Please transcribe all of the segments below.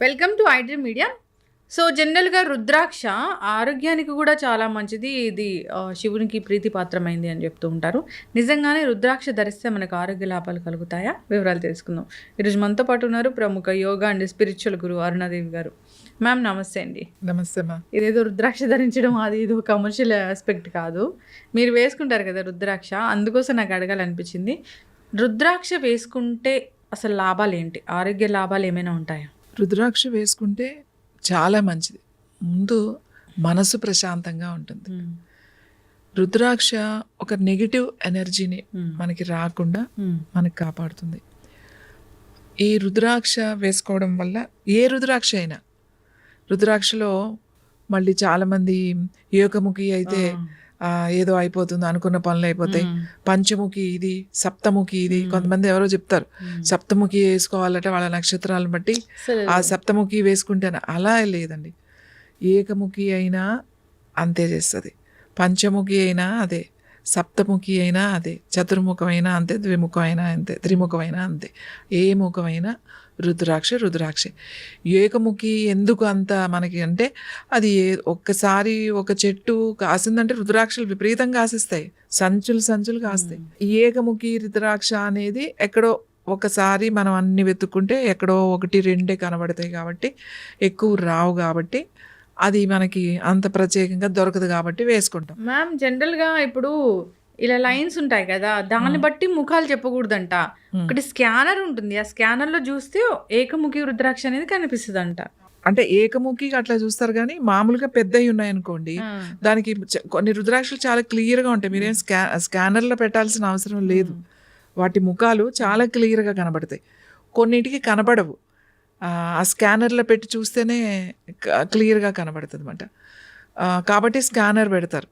Welcome to iDream media. So జనరల్గా రుద్రాక్ష ఆరోగ్యానికి కూడా చాలా మంచిది, ఇది శివునికి ప్రీతిపాత్రమైంది అని చెప్తూ ఉంటారు. నిజంగానే రుద్రాక్ష ధరిస్తే మనకు ఆరోగ్య లాభాలు కలుగుతాయా? వివరాలు తెలుసుకుందాం. ఈరోజు మనతో పాటు ఉన్నారు ప్రముఖ యోగా అండ్ స్పిరిచువల్ గురువు అరుణాదేవి గారు. మ్యామ్ నమస్తే అండి. నమస్తే మా. ఇదేదో రుద్రాక్ష ధరించడం అది ఇది కమర్షియల్ ఆస్పెక్ట్ కాదు, మీరు వేసుకుంటారు కదా రుద్రాక్ష, అందుకోసం నాకు అడగాలనిపించింది. రుద్రాక్ష వేసుకుంటే అసలు లాభాలు ఏంటి, ఆరోగ్య లాభాలు ఏమైనా ఉంటాయా? రుద్రాక్ష వేసుకుంటే చాలా మంచిది. ముందు మనసు ప్రశాంతంగా ఉంటుంది. రుద్రాక్ష ఒక నెగిటివ్ ఎనర్జీని మనకి రాకుండా మనకి కాపాడుతుంది. ఈ రుద్రాక్ష వేసుకోవడం వల్ల ఏ రుద్రాక్ష అయినా, రుద్రాక్షలో మళ్ళీ చాలామంది ఏకముఖి అయితే ఏదో అయిపోతుంది, అనుకున్న పనులు అయిపోతాయి. పంచముఖి ఇది, సప్తముఖి ఇది. కొంతమంది ఎవరో చెప్తారు సప్తముఖి వేసుకోవాలంటే వాళ్ళ నక్షత్రాలను బట్టి ఆ సప్తముఖి వేసుకుంటేనే. అలా లేదండి, ఏకముఖి అయినా అంతే చేస్తుంది, పంచముఖి అయినా అదే, సప్తముఖి అయినా అదే, చతుర్ముఖమైనా అంతే, ద్విముఖమైనా అంతే, త్రిముఖమైనా అంతే. ఏ ముఖమైనా రుద్రాక్షే. ఏకముఖి ఎందుకు అంత మనకి అంటే, అది ఒక్కసారి ఒక చెట్టు కాసిందంటే రుద్రాక్షలు విపరీతంగా కాసిస్తాయి, సంచులు కాస్తాయి. ఈ ఏకముఖి రుద్రాక్ష అనేది ఎక్కడో ఒకసారి మనం అన్ని వెతుక్కుంటే ఎక్కడో 1-2 కనబడతాయి కాబట్టి ఎక్కువ రావు, కాబట్టి అది మనకి అంత ప్రత్యేకంగా దొరకదు కాబట్టి వేసుకుంటాం. మ్యామ్ జనరల్గా ఇప్పుడు ఇలా లైన్స్ ఉంటాయి కదా, దాన్ని బట్టి ముఖాలు చెప్పకూడదంట. ఒకటి స్కానర్ ఉంటుంది, ఆ స్కానర్లో చూస్తే ఏకముఖి రుద్రాక్ష అనేది కనిపిస్తుంది అంట. అంటే ఏకముఖి అట్లా చూస్తారు, కానీ మామూలుగా పెద్దవి ఉన్నాయనుకోండి, దానికి కొన్ని రుద్రాక్షలు చాలా క్లియర్గా ఉంటాయి. మీరేం స్కానర్లో పెట్టాల్సిన అవసరం లేదు, వాటి ముఖాలు చాలా క్లియర్గా కనబడతాయి. కొన్నిటికి కనబడవు, ఆ స్కానర్లో పెట్టి చూస్తేనే క్లియర్గా కనబడుతుంది అన్నమాట. కాబట్టి స్కానర్ పెడతారు.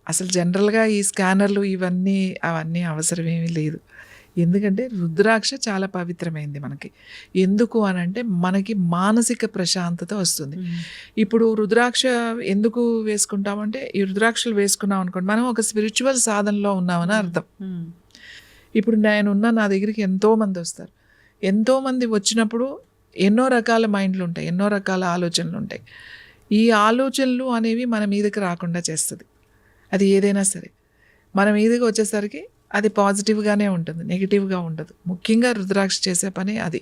అసలు జనరల్గా ఈ స్కానర్లు అవన్నీ అవసరం ఏమీ లేదు. ఎందుకంటే రుద్రాక్ష చాలా పవిత్రమైంది మనకి. ఎందుకు అని అంటే మనకి మానసిక ప్రశాంతత వస్తుంది. ఇప్పుడు రుద్రాక్ష ఎందుకు వేసుకుంటామంటే, ఈ రుద్రాక్షలు వేసుకున్నాం అనుకోండి, మనం ఒక స్పిరిచువల్ సాధనలో ఉన్నామని అర్థం. ఇప్పుడు నా దగ్గరికి ఎంతోమంది వస్తారు. ఎంతోమంది వచ్చినప్పుడు ఎన్నో రకాల మైండ్లు ఉంటాయి, ఎన్నో రకాల ఆలోచనలు ఉంటాయి. ఈ ఆలోచనలు అనేవి మన మీదకి రాకుండా చేస్తుంది. అది ఏదైనా సరే మన మీదకి వచ్చేసరికి అది పాజిటివ్గానే ఉంటుంది, నెగిటివ్గా ఉండదు. ముఖ్యంగా రుద్రాక్ష చేసే పని అది.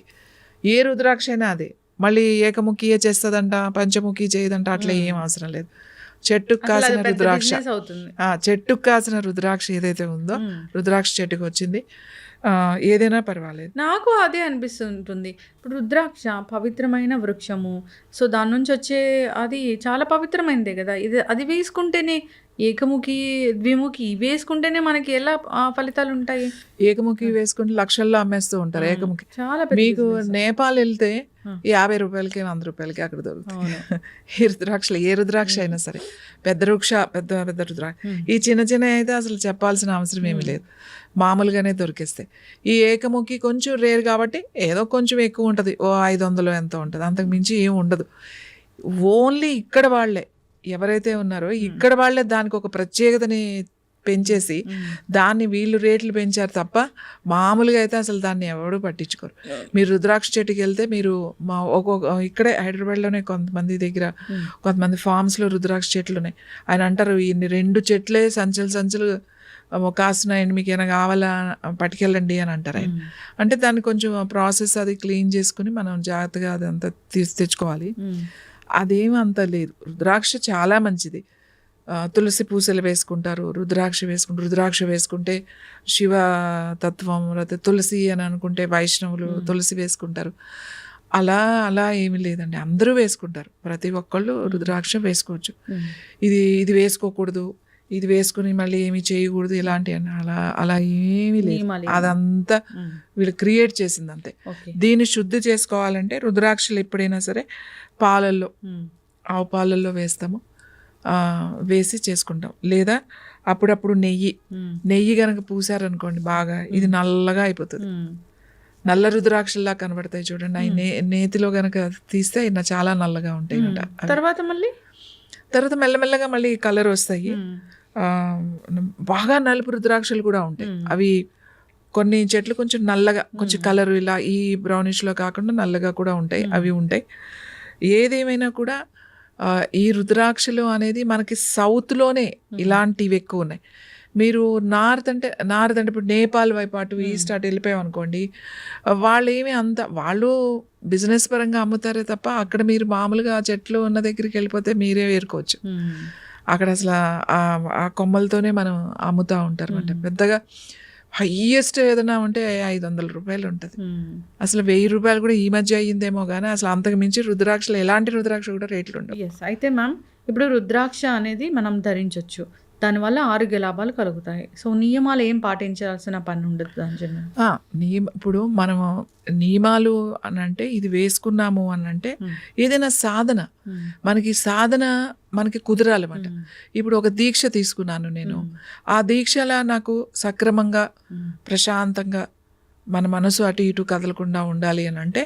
ఏ రుద్రాక్ష అయినా అదే. మళ్ళీ ఏకముఖియే చేస్తుందంట, పంచముఖి చేయదంట, అట్లా ఏం అవసరం లేదు. చెట్టుకు కాసిన రుద్రాక్ష, చెట్టుకు కాసిన రుద్రాక్ష ఏదైతే ఉందో, రుద్రాక్ష చెట్టుకు వచ్చింది, ఏదైనా పర్వాలేదు. నాకు అదే అనిపిస్తుంటుంది. ఇప్పుడు రుద్రాక్ష పవిత్రమైన వృక్షము, సో దాని నుంచి వచ్చే అది చాలా పవిత్రమైనదే కదా. అది వేసుకుంటేనే, ఏకముఖి ద్విముఖి వేసుకుంటేనే మనకి ఎలా ఫలితాలు ఉంటాయి? ఏకముఖి వేసుకుంటే లక్షల్లో అమ్మేస్తూ ఉంటారు. ఏకముఖి మీకు నేపాల్ వెళ్తే 50 రూపాయలకి 100 రూపాయలకి అక్కడ దొరుకుతుంది ఈ రుద్రాక్షలు. ఏ రుద్రాక్ష అయినా సరే, పెద్ద రుద్రాక్ష. ఈ చిన్న అయితే అసలు చెప్పాల్సిన అవసరం ఏమీ లేదు, మామూలుగానే దొరికేస్తాయి. ఈ ఏకముఖి కొంచెం రేర్ కాబట్టి ఏదో కొంచెం ఎక్కువ ఉంటుంది, 500 ఎంతో ఉంటుంది, అంతకు మించి ఏం ఉండదు. ఓన్లీ ఇక్కడ వాళ్ళే ఎవరైతే ఉన్నారో ఇక్కడ వాళ్ళే దానికి ఒక ప్రత్యేకతని పెంచేసి దాన్ని వీళ్ళు రేట్లు పెంచారు తప్ప, మామూలుగా అయితే అసలు దాన్ని ఎవరు పట్టించుకోరు. మీరు రుద్రాక్ష చెట్టుకి వెళ్తే మీరు ఇక్కడే హైదరాబాద్లోనే కొంతమంది ఫార్మ్స్లో రుద్రాక్ష చెట్లు ఉన్నాయి. ఆయన అంటారు, ఇన్ని 2 చెట్లే సంచులు కాస్తున్నాయండి, మీకు ఏమైనా కావాలా పట్టుకెళ్ళండి అని అంటారు ఆయన. అంటే దాన్ని కొంచెం ప్రాసెస్ అది క్లీన్ చేసుకుని మనం జాగ్రత్తగా అదంతా తెచ్చుకోవాలి. అదేమీ అంత లేదు. రుద్రాక్ష చాలా మంచిది. తులసి పూసలు వేసుకుంటారు, రుద్రాక్ష వేసుకుంటే శివ తత్వం, లేకపోతే తులసి అని అనుకుంటే వైష్ణవులు తులసి వేసుకుంటారు. అలా ఏమీ లేదండి, అందరూ వేసుకుంటారు. ప్రతి ఒక్కళ్ళు రుద్రాక్ష వేసుకోవచ్చు. ఇది వేసుకోకూడదు, ఇది వేసుకుని మళ్ళీ ఏమి చేయకూడదు ఇలాంటి అలా ఏమీ లేదు. అదంతా వీళ్ళు క్రియేట్ చేసింది అంతే. దీన్ని శుద్ధి చేసుకోవాలంటే రుద్రాక్షలు ఎప్పుడైనా సరే పాలల్లో, ఆవు పాలల్లో వేసి చేసుకుంటాం. లేదా అప్పుడప్పుడు నెయ్యి కనుక పూసారనుకోండి బాగా, ఇది నల్లగా అయిపోతుంది. నల్ల రుద్రాక్షల్లా కనబడతాయి చూడండి. అవి నేతిలో కనుక తీస్తే చాలా నల్లగా ఉంటాయి. తర్వాత మెల్లమెల్లగా మళ్ళీ కలర్ వస్తాయి. బాగా నలుపు రుద్రాక్షలు కూడా ఉంటాయి. అవి కొన్ని చెట్లు కొంచెం నల్లగా కొంచెం కలర్ ఇలా ఈ బ్రౌనిష్లో కాకుండా నల్లగా కూడా ఉంటాయి, అవి ఉంటాయి. ఏదేమైనా కూడా ఈ రుద్రాక్షలు అనేది మనకి సౌత్లోనే ఇలాంటివి ఎక్కువ ఉన్నాయి. మీరు నార్త్ అంటే ఇప్పుడు నేపాల్ వైపు అటు ఈస్ట్ అటు వెళ్ళిపోయాం అనుకోండి, వాళ్ళు ఏమి అంత వాళ్ళు బిజినెస్ పరంగా అమ్ముతారే తప్ప అక్కడ మీరు మామూలుగా చెట్లు ఉన్న దగ్గరికి వెళ్ళిపోతే మీరే ఏరుకోవచ్చు. అక్కడ అసలు ఆ కొమ్మలతోనే మనం అమ్ముతూ ఉంటారు అనమాట. పెద్దగా హయ్యెస్ట్ ఏదైనా ఉంటే 500 రూపాయలు ఉంటుంది. అసలు 1000 రూపాయలు కూడా ఈ మధ్య అయ్యిందేమో కానీ అసలు అంతకు మించి రుద్రాక్షలు ఎలాంటి రుద్రాక్ష కూడా రేట్లు ఉండవు. అయితే మ్యామ్, ఇప్పుడు రుద్రాక్ష అనేది మనం ధరించవచ్చు, దానివల్ల ఆరోగ్య లాభాలు కలుగుతాయి. సో నియమాలు ఏం పాటించాల్సిన పని ఉండదు దాని? ఇప్పుడు మనము నియమాలు అని అంటే ఇది వేసుకున్నాము అని అంటే ఏదైనా సాధన మనకి కుదరాలన్నమాట. ఇప్పుడు ఒక దీక్ష తీసుకున్నాను నేను, ఆ దీక్షలా నాకు సక్రమంగా ప్రశాంతంగా మన మనసు అటు ఇటు కదలకుండా ఉండాలి అని అంటే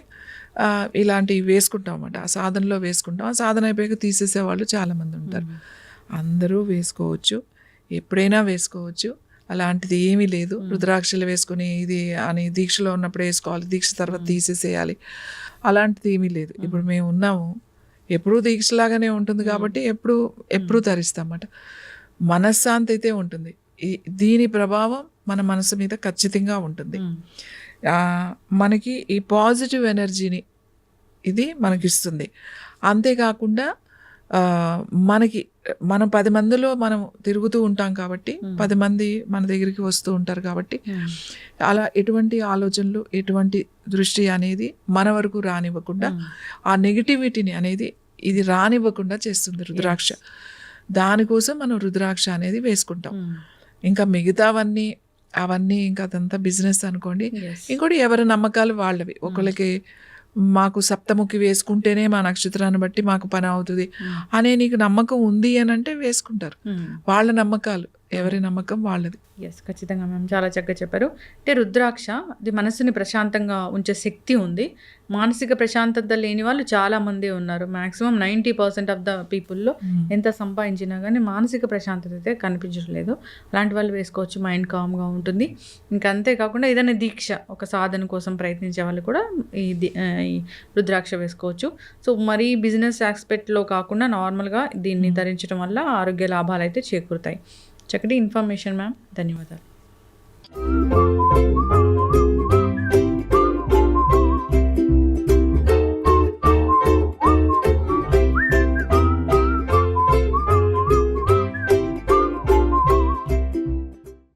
ఇలాంటివి వేసుకుంటాం అన్నమాట. ఆ సాధనలో వేసుకుంటాం. ఆ సాధన అయిపోయాక తీసేసే వాళ్ళు చాలామంది ఉంటారు. అందరూ వేసుకోవచ్చు, ఎప్పుడైనా వేసుకోవచ్చు, అలాంటిది ఏమీ లేదు. రుద్రాక్షలు వేసుకుని ఇది అని దీక్షలో ఉన్నప్పుడు వేసుకోవాలి, దీక్ష తర్వాత తీసేసేయాలి, అలాంటిది ఏమీ లేదు. ఇప్పుడు మేము ఉన్నాము, ఎప్పుడూ దీక్షలాగానే ఉంటుంది కాబట్టి ఎప్పుడూ ధరిస్తామన్నమాట. మనశ్శాంతి అయితే ఉంటుంది. దీని ప్రభావం మన మనసు మీద ఖచ్చితంగా ఉంటుంది. మనకి ఈ పాజిటివ్ ఎనర్జీని ఇది మనకిస్తుంది. అంతేకాకుండా మనం 10 మందిలో మనం తిరుగుతూ ఉంటాం కాబట్టి 10 మంది మన దగ్గరికి వస్తూ ఉంటారు కాబట్టి అలా ఎటువంటి ఆలోచనలు ఎటువంటి దృష్టి అనేది మన వరకు రానివ్వకుండా ఆ నెగిటివిటీని అనేది ఇది రానివ్వకుండా చేస్తుంది రుద్రాక్ష. దానికోసం మనం రుద్రాక్ష అనేది వేసుకుంటాం. ఇంకా మిగతావన్నీ ఇంకా అదంతా బిజినెస్ అనుకోండి. ఇంకోటి ఎవరి నమ్మకాలు వాళ్ళవి. ఒకళ్ళకి మాకు సప్తముఖి వేసుకుంటేనే మా నక్షత్రాన్ని బట్టి మాకు పని అవుతుంది అనే నీకు నమ్మకం ఉంది అని అంటే వేసుకుంటారు. వాళ్ళ నమ్మకాలు, ఎవరి నమ్మకం వాళ్ళది. ఖచ్చితంగా మ్యామ్, చాలా చక్కగా చెప్పారు. అంటే రుద్రాక్ష అది మనసుని ప్రశాంతంగా ఉంచే శక్తి ఉంది. మానసిక ప్రశాంతత లేని వాళ్ళు చాలామంది ఉన్నారు. మ్యాక్సిమం 90% ఆఫ్ ద పీపుల్లో ఎంత సంపాదించినా కానీ మానసిక ప్రశాంతత అయితే కనిపించట్లేదు. అలాంటి వాళ్ళు వేసుకోవచ్చు, మైండ్ కామ్గా ఉంటుంది. ఇంకా అంతేకాకుండా ఏదైనా దీక్ష, ఒక సాధన కోసం ప్రయత్నించే వాళ్ళు కూడా ఈ రుద్రాక్ష వేసుకోవచ్చు. సో మరీ బిజినెస్ ఆస్పెక్ట్లో కాకుండా నార్మల్గా దీన్ని ధరించడం వల్ల ఆరోగ్య లాభాలు అయితే చేకూరుతాయి. చక్కటి ఇన్ఫర్మేషన్ మ్యామ్, ధన్యవాదాలు.